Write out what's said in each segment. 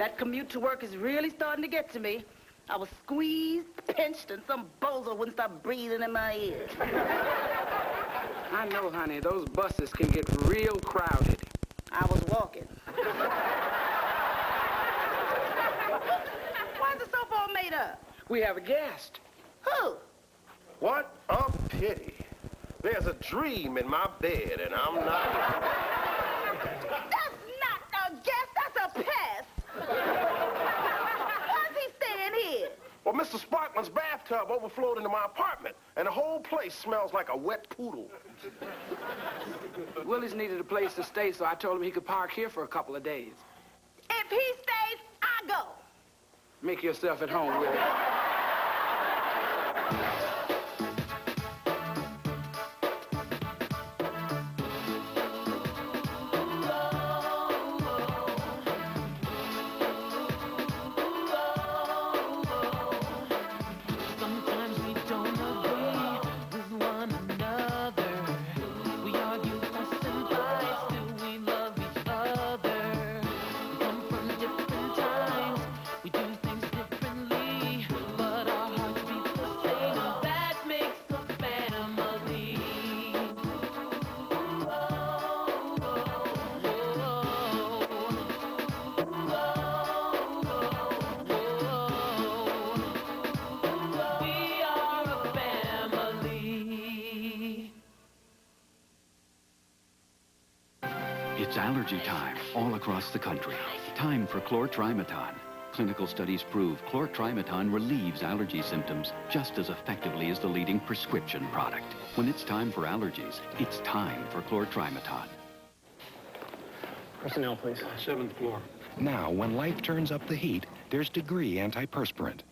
That commute to work is really starting to get to me. I was squeezed, pinched, and some bozo wouldn't stop breathing in my ear. I know, honey. Those buses can get real crowded. I was walking. Why is the sofa all made up? We have a guest. Who? What a pity. There's a dream in my bed, and I'm not... That's not a guest, that's a pest. Why is he staying here? Well, Mr. Sparkman's bathtub overflowed into my apartment, and the whole place smells like a wet poodle. Willie's needed a place to stay, so I told him he could park here for a couple of days. If he stays, I go. Make yourself at home, Willie. It's allergy time all across the country. Time for chlortrimeton. Clinical studies prove chlortrimeton relieves allergy symptoms just as effectively as the leading prescription product. When it's time for allergies, it's time for chlortrimeton. Personnel, please. 7th floor. Now, when life turns up the heat, there's Degree antiperspirant.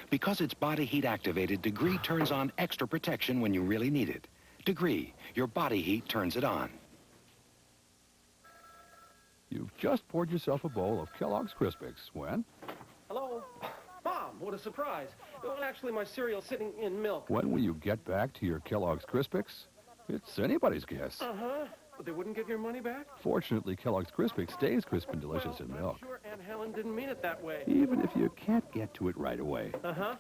Because it's body heat activated, Degree turns on extra protection when you really need it. Degree, your body heat turns it on. You've just poured yourself a bowl of Kellogg's Crispix when? Hello? Mom, what a surprise. Well, actually, my cereal's sitting in milk. When will you get back to your Kellogg's Crispix? It's anybody's guess. Uh-huh. But they wouldn't give your money back? Fortunately, Kellogg's Crispix stays crisp and delicious in milk. I'm sure Aunt Helen didn't mean it that way. Even if you can't get to it right away. Uh-huh.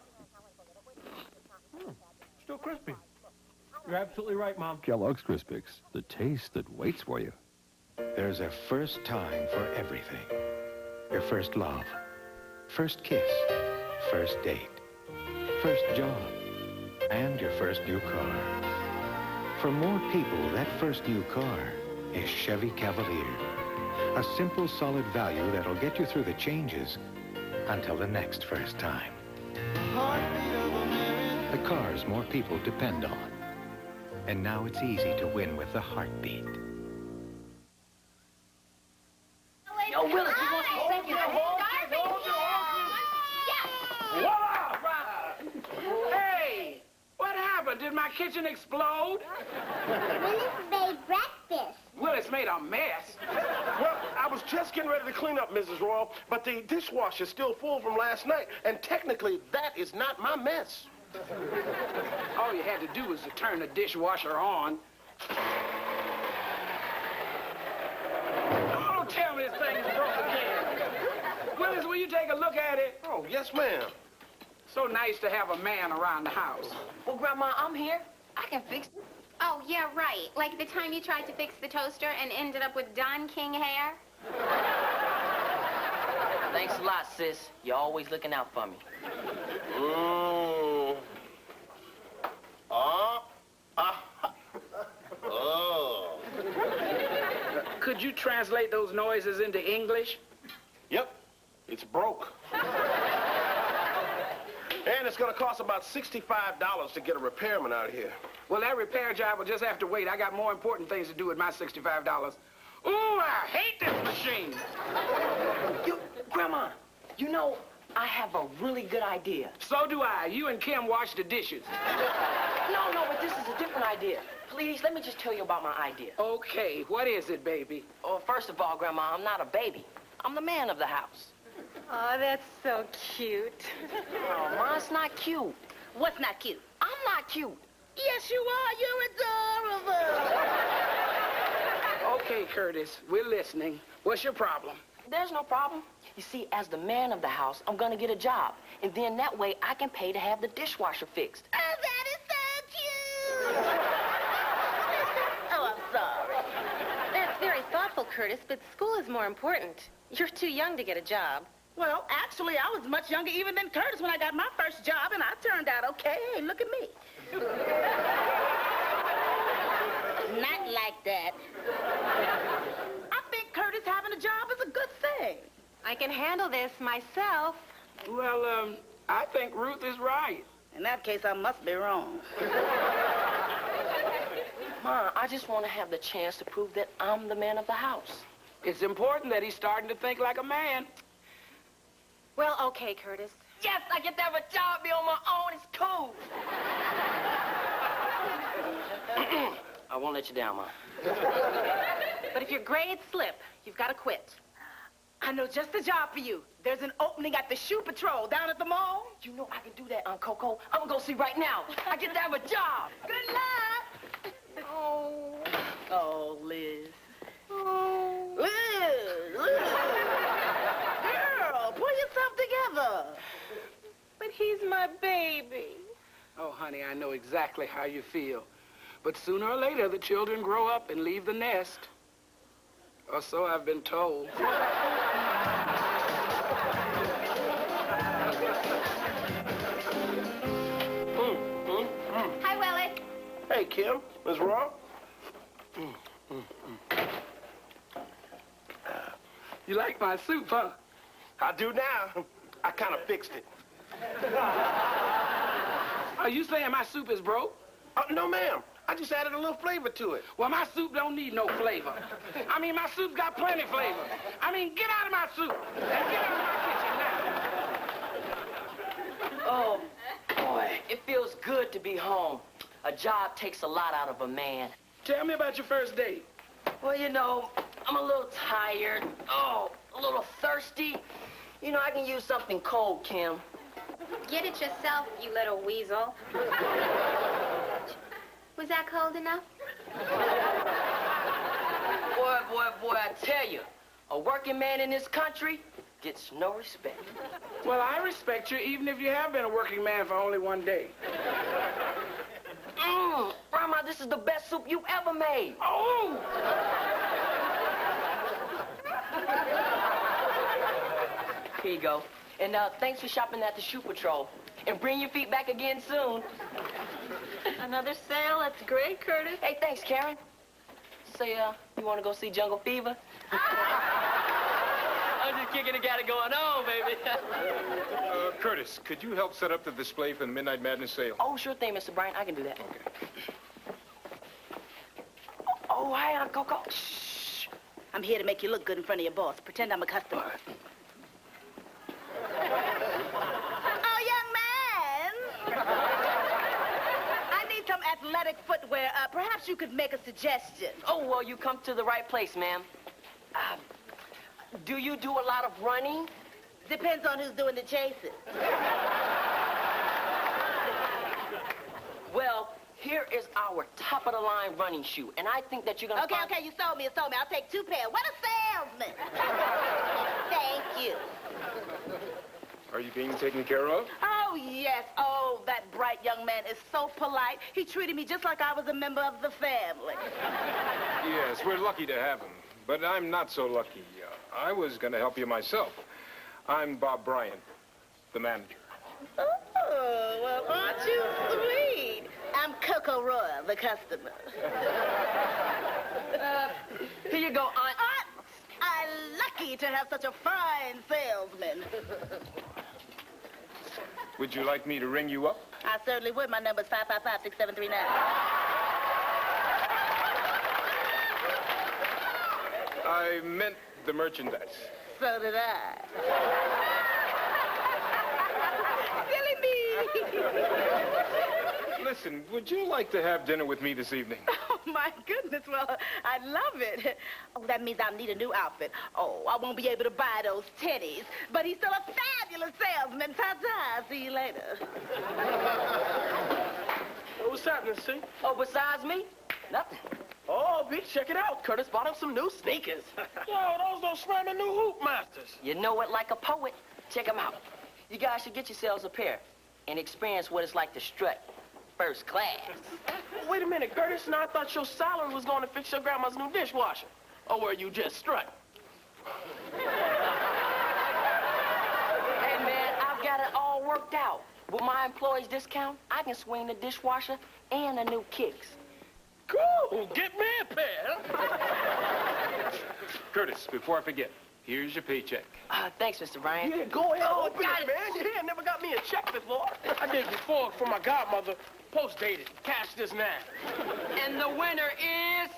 Still crispy. You're absolutely right, Mom. Kellogg's Crispix, the taste that waits for you. There's a first time for everything. Your first love, first kiss, first date, first job, and your first new car. For more people, that first new car is Chevy Cavalier. A simple, solid value that'll get you through the changes until the next first time. The cars more people depend on. And now it's easy to win with the heartbeat. Yo, Willis, you want some second? Hey! What happened? Did my kitchen explode? Willis made breakfast. Willis made a mess. Well, I was just getting ready to clean up, Mrs. Royal, but the dishwasher's still full from last night, and technically, that is not my mess. All you had to do was to turn the dishwasher on. Oh, don't tell me this thing is broke again. Willis, will you take a look at it? Oh, yes, ma'am. So nice to have a man around the house. Well, Grandma, I'm here. I can fix it. Oh, yeah, right. Like the time you tried to fix the toaster and ended up with Don King hair. Thanks a lot, sis. You're always looking out for me. Oh. Could you translate those noises into English? Yep, it's broke. And it's gonna cost about $65 to get a repairman out here. Well, that repair job will just have to wait. I got more important things to do with my $65. Ooh, I hate this machine. Grandma, you know, I have a really good idea. So do I. You and Kim wash the dishes. No, but this is a different idea. Please, let me just tell you about my idea. Okay, what is it, baby? Well, first of all, Grandma, I'm not a baby. I'm the man of the house. Oh, that's so cute. Oh, Ma, it's not cute. What's not cute? I'm not cute. Yes, you are. You're adorable. Okay, Curtis, we're listening. What's your problem? There's no problem. You see, as the man of the house, I'm gonna get a job. And then that way I can pay to have the dishwasher fixed. Oh, that is so cute! Oh, I'm sorry. That's very thoughtful, Curtis, but school is more important. You're too young to get a job. Well, actually, I was much younger even than Curtis when I got my first job, and I turned out okay. Hey, look at me. Not like that. I think Curtis having a job is a good thing. I can handle this myself. Well, I think Ruth is right. In that case, I must be wrong. Ma, I just want to have the chance to prove that I'm the man of the house. It's important that he's starting to think like a man. Well, okay, Curtis. Yes, I get to have a job, be on my own. It's cool. I won't let you down, Ma. But if your grades slip, you've got to quit. I know just the job for you. There's an opening at the shoe patrol down at the mall. You know I can do that, Aunt Coco. I'm gonna go see right now. I get to have a job. Good luck. Oh. Oh, Liz. Oh. Liz. Girl, pull yourself together. But he's my baby. Oh, honey, I know exactly how you feel. But sooner or later, the children grow up and leave the nest. Or so I've been told. Hi, Willis. Hey, Kim. Ms. Raw? You like my soup, huh? I do now. I kind of fixed it. Are you saying my soup is broke? No, ma'am. I just added a little flavor to it. Well, my soup don't need no flavor. I mean, my soup's got plenty of flavor. I mean, get out of my soup and get out of my kitchen now. Oh, boy, it feels good to be home. A job takes a lot out of a man. Tell me about your first date. Well, you know, I'm a little tired. Oh, a little thirsty. You know, I can use something cold, Kim. Get it yourself, you little weasel. Was that cold enough? Boy, I tell you, a working man in this country gets no respect. Well, I respect you even if you have been a working man for only one day. Grandma, this is the best soup you ever made. Oh! Here you go. And thanks for shopping at the Shoe Patrol. And bring your feet back again soon. Another sale? That's great, Curtis. Hey, thanks, Karen. Say, you want to go see Jungle Fever? I'm just kicking the guy going on, baby. Curtis, could you help set up the display for the Midnight Madness sale? Oh, sure thing, Mr. Bryant. I can do that. Okay. Oh, hi, Aunt Coco. Shh. I'm here to make you look good in front of your boss. Pretend I'm a customer. Oh, young man. I need some athletic footwear. Perhaps you could make a suggestion. Oh, well, you come to the right place, ma'am. Do you do a lot of running? Depends on who's doing the chasing. Well, here is our top-of-the-line running shoe, and I think that you're gonna Okay, you sold me. I'll take 2 pairs. What a salesman. Thank you. Are you being taken care of? Oh, yes. Oh, that bright young man is so polite. He treated me just like I was a member of the family. Yes, we're lucky to have him. But I'm not so lucky. I was going to help you myself. I'm Bob Bryant, the manager. Oh, well, aren't you sweet? I'm Coco Royal, the customer. Here you go, Aunt. I'm lucky to have such a fine salesman. Would you like me to ring you up? I certainly would. My number's 555-6739. I meant the merchandise. So did I. Silly me. Listen, would you like to have dinner with me this evening? Oh, my goodness. Well, I love it. Oh, that means I'll need a new outfit. Oh, I won't be able to buy those teddies. But he's still a fabulous salesman. Ta-ta. See you later. What's happening, see? Oh, besides me, nothing. Oh, Vic, check it out. Curtis bought him some new sneakers. Yo, those slamming new hoop masters. You know it like a poet. Check them out. You guys should get yourselves a pair and experience what it's like to strut first class. Wait a minute, Curtis. Now I thought your salary was going to fix your grandma's new dishwasher. Or were you just strutting? Hey, man, I've got it all worked out. With my employees' discount, I can swing the dishwasher and the new kicks. Cool. Get me a pair. Curtis, before I forget, here's your paycheck. Thanks, Mr. Bryant. Yeah, go ahead. Oh, Open got it, it. man. Yeah, never got me a check before. I did before for my godmother. Post-dated. Cash this now. And the winner is...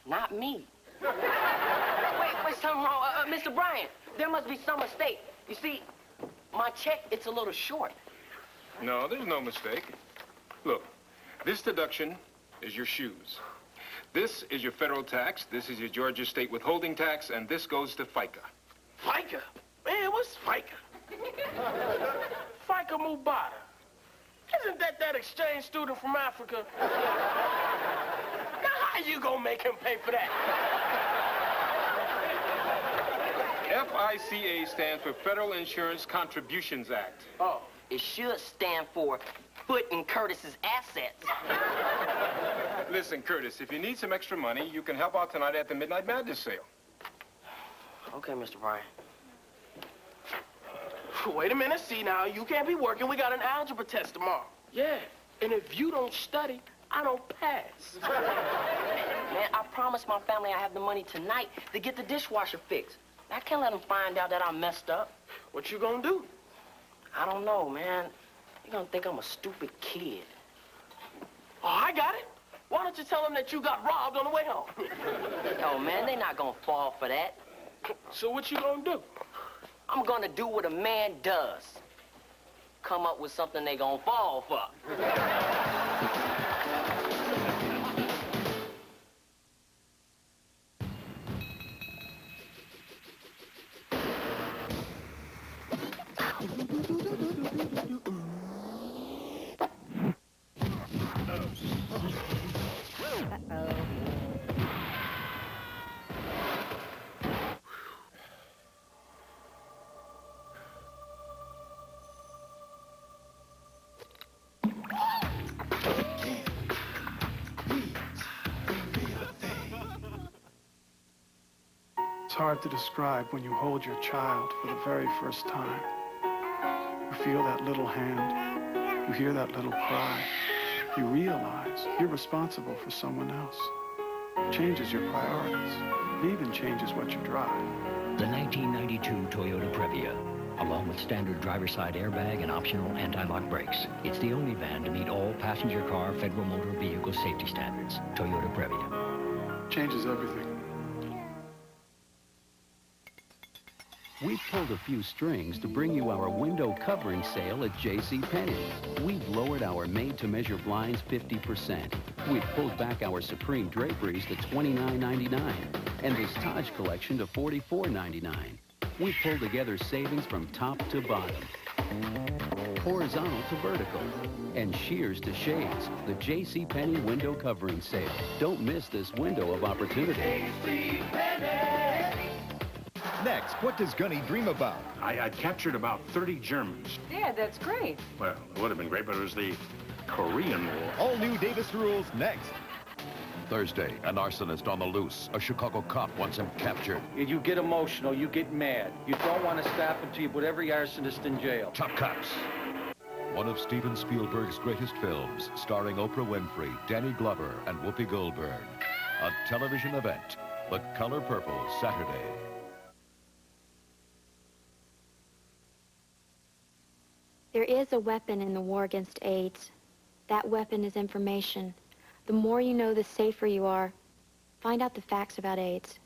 not me. Wait, something wrong. Mr. Bryant, there must be some mistake. You see, my check, it's a little short. No, there's no mistake. Look, this deduction is your shoes. This is your federal tax, this is your Georgia state withholding tax, and this goes to FICA. FICA? Man, what's FICA? FICA Mubada. Isn't that exchange student from Africa? Now, how you gonna make him pay for that? FICA stands for Federal Insurance Contributions Act. Oh, it should stand for Foot in Curtis's assets. Listen, Curtis, if you need some extra money, you can help out tonight at the Midnight Madness sale. Okay, Mr. Bryant. Wait a minute. See, now, you can't be working. We got an algebra test tomorrow. Yeah, and if you don't study, I don't pass. Man, I promised my family I have the money tonight to get the dishwasher fixed. I can't let them find out that I messed up. What you gonna do? I don't know, man. They're gonna think I'm a stupid kid. Oh, I got it. Why don't you tell them that you got robbed on the way home? Oh, man, they're not gonna fall for that. So what you gonna do? I'm gonna do what a man does. Come up with something they gonna fall for. It's hard to describe when you hold your child for the very first time. You feel that little hand. You hear that little cry. You realize you're responsible for someone else. It changes your priorities. It even changes what you drive. The 1992 Toyota Previa, along with standard driver's side airbag and optional anti-lock brakes. It's the only van to meet all passenger car Federal Motor Vehicle safety standards. Toyota Previa. Changes everything. We've pulled a few strings to bring you our window covering sale at JCPenney. We've lowered our made-to-measure blinds 50%. We've pulled back our Supreme draperies to $29.99 and this Taj collection to $44.99. We've pulled together savings from top to bottom, horizontal to vertical, and shears to shades. The JCPenney window covering sale. Don't miss this window of opportunity. Next, what does Gunny dream about? I captured about 30 Germans. Yeah, that's great. Well, it would have been great, but it was the Korean War. All new Davis rules next. Thursday, an arsonist on the loose. A Chicago cop wants him captured. You get emotional, you get mad. You don't want to stop until you put every arsonist in jail. Top Cops. One of Steven Spielberg's greatest films, starring Oprah Winfrey, Danny Glover, and Whoopi Goldberg. A television event, The Color Purple, Saturday. There is a weapon in the war against AIDS. That weapon is information. The more you know, the safer you are. Find out the facts about AIDS.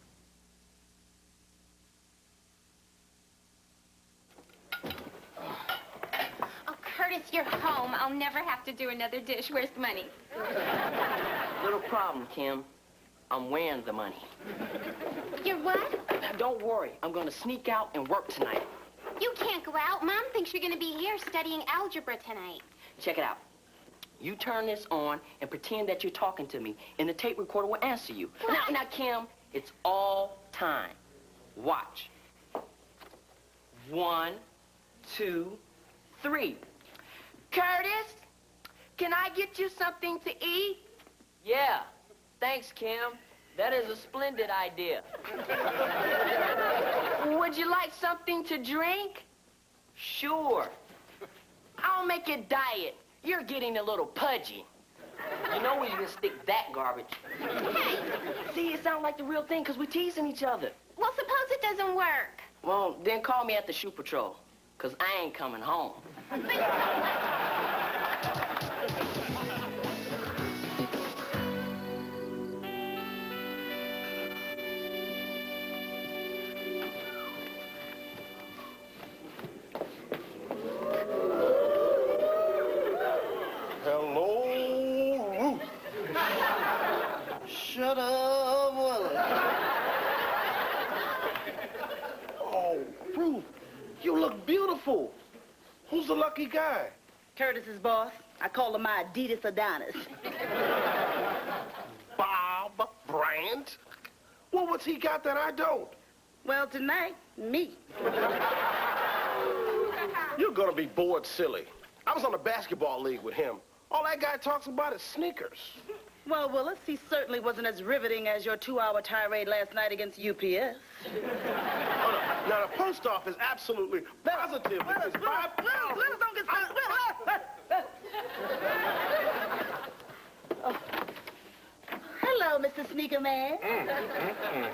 Oh, Curtis, you're home. I'll never have to do another dish. Where's the money? Little problem, Kim. I'm wearing the money. You're what? Don't worry. I'm going to sneak out and work tonight. You can't go out. Mom thinks you're going to be here studying algebra tonight. Check it out. You turn this on and pretend that you're talking to me, and the tape recorder will answer you. Now, Kim, it's all time. Watch. 1, 2, 3. Curtis, can I get you something to eat? Yeah. Thanks, Kim. That is a splendid idea. Would you like something to drink? Sure. I'll make it diet. You're getting a little pudgy. You know we can stick that garbage. Hey! See, it sounds like the real thing because we're teasing each other. Well, suppose it doesn't work. Well, then call me at the Shoe Patrol, because I ain't coming home. Hello, Ruth. Shut up, Willie. Oh, Ruth, you look beautiful. Who's the lucky guy? Curtis's boss. I call him my Adidas Adonis. Bob Bryant? Well, what's he got that I don't? Well, tonight, me. You're gonna be bored silly. I was on a basketball league with him. All that guy talks about is sneakers. Well, Willis, he certainly wasn't as riveting as your 2-hour tirade last night against UPS. Now, the post office absolutely positive. Willis, don't get started. Oh. Hello, Mr. Sneaker Man.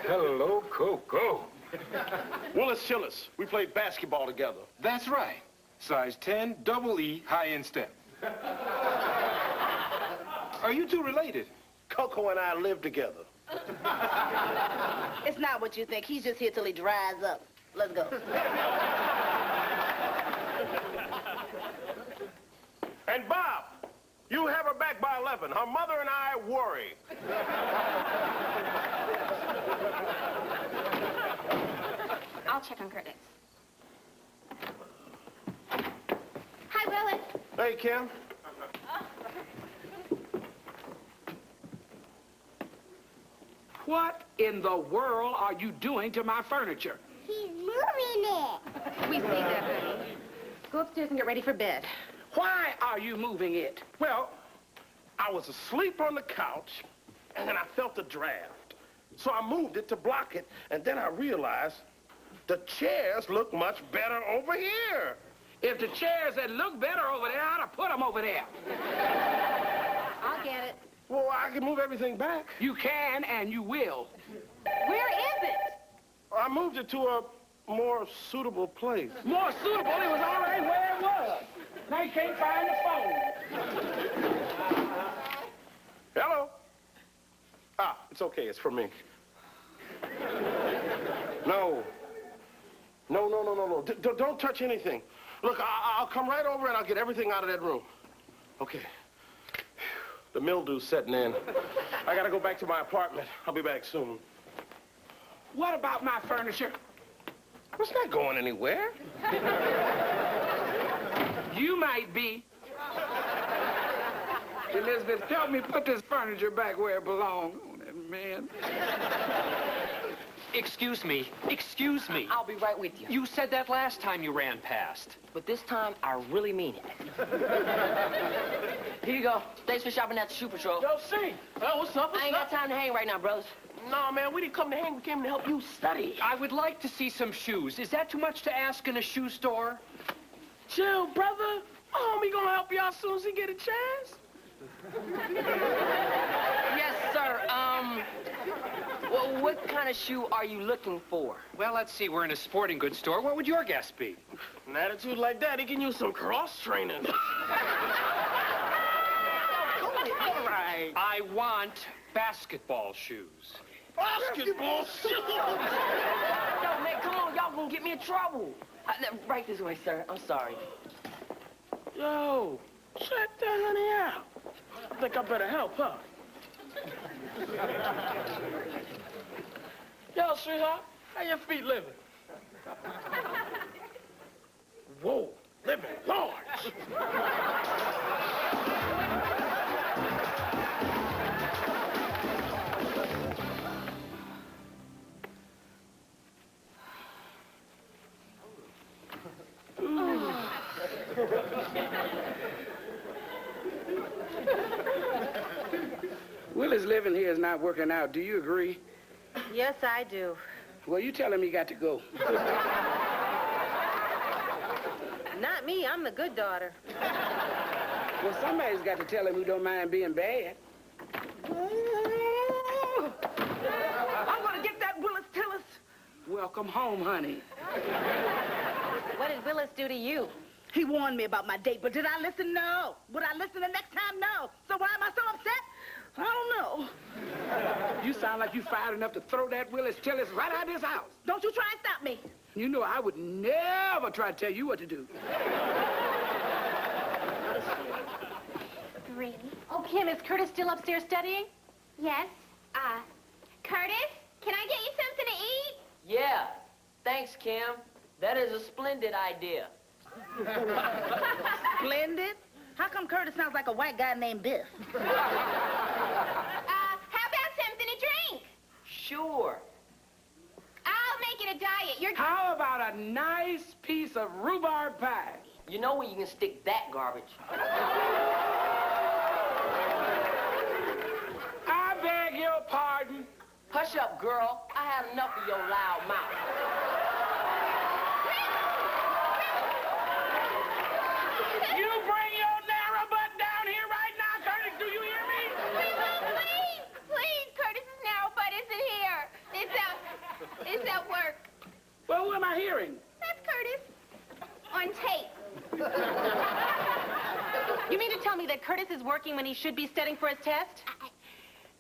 Hello, Coco. Willis Chillis. We played basketball together. That's right. Size 10, double E, high in step. Are you two related? Coco and I live together. It's not what you think. He's just here till he dries up. Let's go. And Bob, you have her back by 11. Her mother and I worry. I'll check on Curtis. Hi, Willis. Hey, Kim. What in the world are you doing to my furniture? He's moving it. We see that, honey. Go upstairs and get ready for bed. Why are you moving it? Well, I was asleep on the couch, and then I felt a draft. So I moved it to block it, and then I realized the chairs look much better over here. If the chairs that look better over there, I'd have put them over there. I'll get it. Well, I can move everything back. You can, and you will. Where is it? I moved it to a more suitable place. More suitable? It was already where it was. Now you can't find the phone. Hello? Ah, it's okay. It's for me. No. No. Don't touch anything. Look, I'll come right over and I'll get everything out of that room. Okay. The mildew's setting in. I gotta go back to my apartment. I'll be back soon. What about my furniture? It's not going anywhere. You might be. Elizabeth, help me put this furniture back where it belongs. Oh, that man. Excuse me. I'll be right with you. You said that last time you ran past. But this time, I really mean it. Here you go. Thanks for shopping at the Shoe Patrol. Yo, see. What's up? I ain't got time to hang right now, brothers. No, man, we didn't come to hang. We came to help you study. I would like to see some shoes. Is that too much to ask in a shoe store? Chill, brother. Homie gonna help you out as soon as he get a chance. Yes, sir. Well, what kind of shoe are you looking for? Well, let's see. We're in a sporting goods store. What would your guess be? An attitude like that, he can use some cross-training. All right. I want basketball shoes. Basketball shoes? Yo, man, come on. Y'all gonna get me in trouble. Right this way, sir. I'm sorry. Yo, check that honey out. I think I better help, huh? Yo, sweetheart, how your feet living? Whoa, living large. Willie's living here is not working out. Do you agree? Yes, I do. Well, you tell him he got to go. Not me. I'm the good daughter. Well, somebody's got to tell him who don't mind being bad. I'm gonna get that Willis Tillis. Welcome home, honey. What did Willis do to you? He warned me about my date, but did I listen? No. Would I listen the next time? No. So why am I so upset? I don't know. You sound like you fired enough to throw that Willis Tillis right out of this house. Don't you try and stop me. You know I would never try to tell you what to do. Really? Oh, Kim, is Curtis still upstairs studying? Yes. Curtis, can I get you something to eat? Yeah. Thanks, Kim. That is a splendid idea. Splendid? How come Curtis sounds like a white guy named Biff? How about something to drink? Sure. I'll make it a diet. How about a nice piece of rhubarb pie? You know where you can stick that garbage. I beg your pardon. Hush up, girl. I had enough of your loud mouth. You bring your narrow butt down here right now, Curtis. Do you hear me? Please, please, Curtis's narrow butt isn't here. It's at work. Well, who am I hearing? That's Curtis. On tape. You mean to tell me that Curtis is working when he should be studying for his test?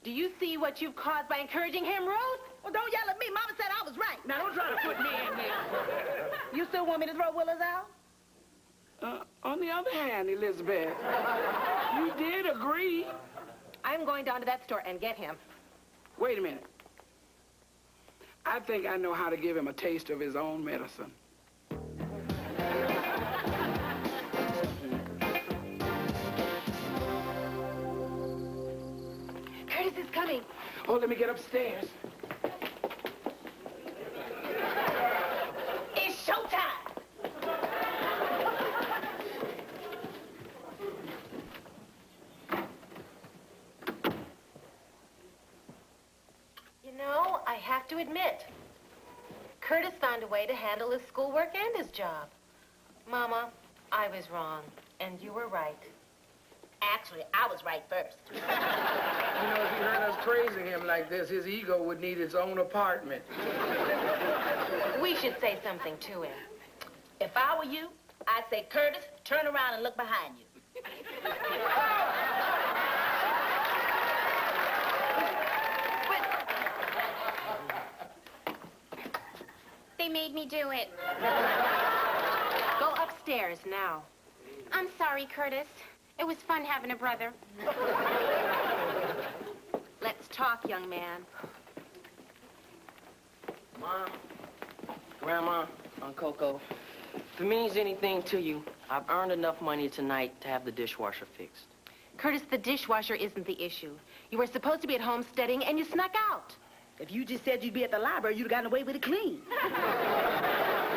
Do you see what you've caused by encouraging him, Ruth? Well, don't yell at me. Mama said I was right. Now, don't try to put me in there. You still want me to throw Willis out? On the other hand, Elizabeth, you did agree. I'm going down to that store and get him. Wait a minute. I think I know how to give him a taste of his own medicine. Curtis is coming. Oh, let me get upstairs. It's showtime. You know, I have to admit, Curtis found a way to handle his schoolwork and his job. Mama, I was wrong, and you were right. Actually, I was right first. You know, if you heard us praising him like this, his ego would need its own apartment. We should say something to him. If I were you, I'd say, Curtis, turn around and look behind you. They made me do it. Go upstairs now. I'm sorry, Curtis. It was fun having a brother. Let's talk, young man. Mom, Grandma, Uncle Coco, if it means anything to you, I've earned enough money tonight to have the dishwasher fixed. Curtis, the dishwasher isn't the issue. You were supposed to be at home studying, and you snuck out. If you just said you'd be at the library, you'd have gotten away with it clean.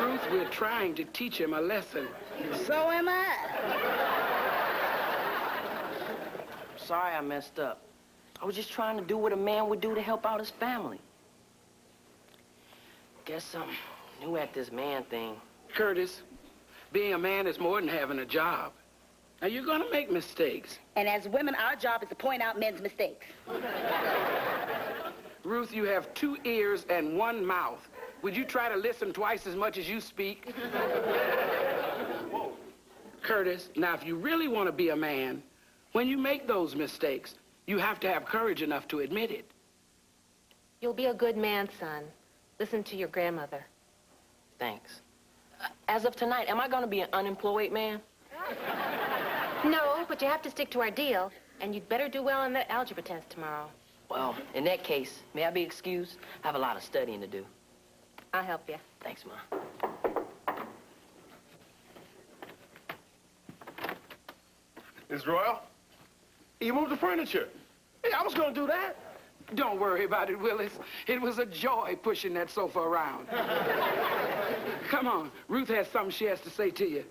Ruth, we're trying to teach him a lesson. So am I. Sorry I messed up. I was just trying to do what a man would do to help out his family. Guess I'm new at this man thing. Curtis, being a man is more than having a job. Now, you're gonna make mistakes. And as women, our job is to point out men's mistakes. Ruth, you have 2 ears and 1 mouth. Would you try to listen twice as much as you speak? Curtis, now if you really want to be a man, when you make those mistakes, you have to have courage enough to admit it. You'll be a good man, son. Listen to your grandmother. Thanks. As of tonight, am I gonna be an unemployed man? No, but you have to stick to our deal, and you'd better do well on that algebra test tomorrow. Well, in that case, may I be excused? I have a lot of studying to do. I'll help you. Thanks, Mom. Miss Royal, you moved the furniture. Hey, I was gonna do that. Don't worry about it, Willis. It was a joy pushing that sofa around. Come on, Ruth has something she has to say to you.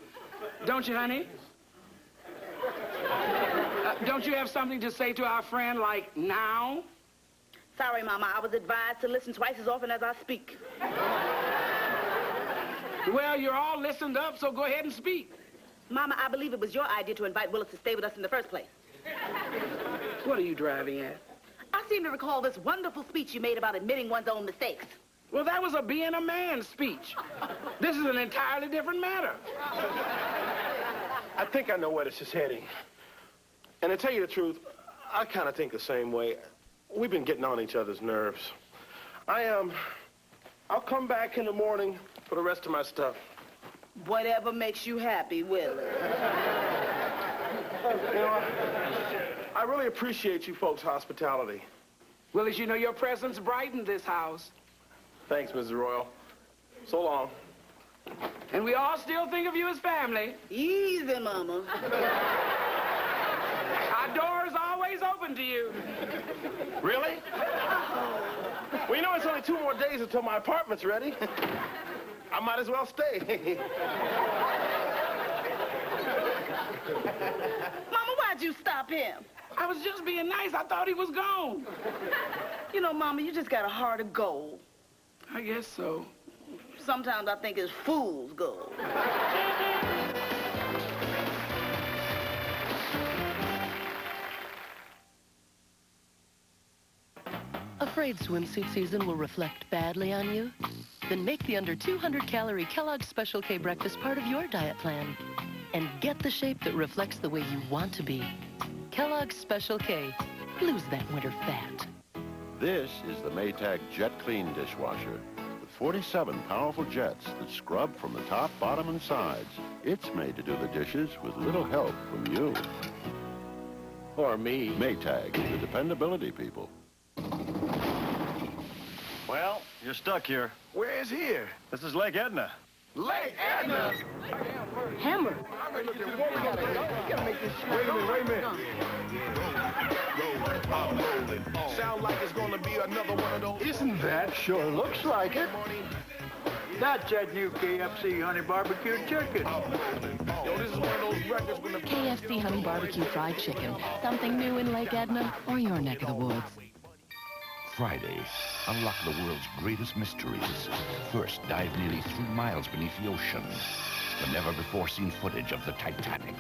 Don't you, honey? Don't you have something to say to our friend, like, now? Sorry, Mama. I was advised to listen twice as often as I speak. Well, you're all listened up, so go ahead and speak. Mama, I believe it was your idea to invite Willis to stay with us in the first place. What are you driving at? I seem to recall this wonderful speech you made about admitting one's own mistakes. Well, that was a being a man speech. This is an entirely different matter. I think I know where this is heading. And to tell you the truth, I kind of think the same way. We've been getting on each other's nerves. I'll come back in the morning for the rest of my stuff. Whatever makes you happy, Willis. You know, I really appreciate you folks' hospitality. Willis, you know your presence brightened this house. Thanks, Mrs. Royal. So long. And we all still think of you as family. Easy, Mama. Our door is always open to you. Really? Well, you know, it's only 2 more days until my apartment's ready. I might as well stay. Mama, why'd you stop him? I was just being nice. I thought he was gone. You know, Mama, you just got a heart of gold. I guess so. Sometimes I think it's fool's gold. Afraid swimsuit season will reflect badly on you? Then make the under 200-calorie Kellogg's Special K breakfast part of your diet plan. And get the shape that reflects the way you want to be. Kellogg's Special K. Lose that winter fat. This is the Maytag Jet Clean dishwasher. With 47 powerful jets that scrub from the top, bottom, and sides. It's made to do the dishes with little help from you. Or me. Maytag, the dependability people. Well, you're stuck here. Where is here? This is Lake Edna. Lake Edna! Hammer. Wait a minute. Sound like it's gonna be another one of those. Isn't that? Sure looks like it. That's that new KFC honey barbecue chicken. Yo, this is one of those records when the... KFC honey barbecue fried chicken. Something new in Lake Edna or your neck of the woods. Friday, unlock the world's greatest mysteries. First, dive nearly 3 miles beneath the ocean. The never-before-seen footage of the Titanic.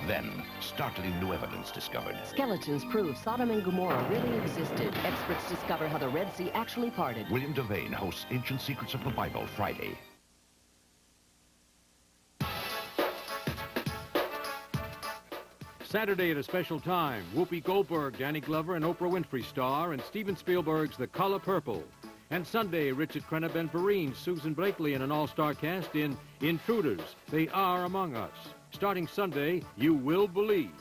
Then, startling new evidence discovered. Skeletons prove Sodom and Gomorrah really existed. Experts discover how the Red Sea actually parted. William Devane hosts Ancient Secrets of the Bible, Friday. Saturday at a special time, Whoopi Goldberg, Danny Glover, and Oprah Winfrey star in Steven Spielberg's The Color Purple. And Sunday, Richard Crenna, Ben Vereen, Susan Blakely, and an all-star cast in Intruders, They Are Among Us. Starting Sunday, you will believe.